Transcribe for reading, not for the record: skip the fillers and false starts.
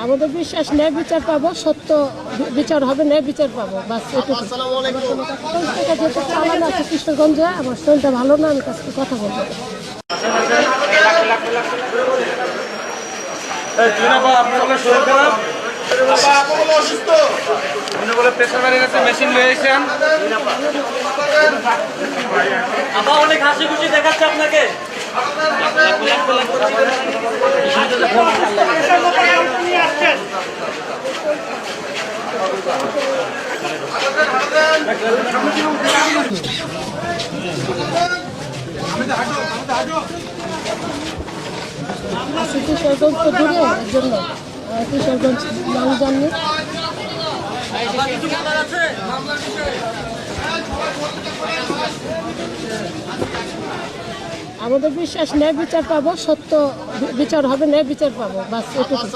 আমাদের বিশ্বাস ন্যায় বিচার পাবো, সত্য বিচার হবে, ন্যায় বিচার পাবো, বাস এটুকু। চালানো আছে কিশোরগঞ্জে, আমার শরীরটা ভালো না, আমি কাছে কথা বলবো। মেশিন নিয়েছেন, অনেক হাসি খুশি দেখাচ্ছে আপনাকে। কিশোরগঞ্জ তো দূরে, এর জন্য কিশোরগঞ্জ নাম জাননি। আমাদের বিশ্বাস ন্যায় বিচার পাবো, সত্য বিচার হবে, ন্যায় বিচার পাবো, বাস এটুকু।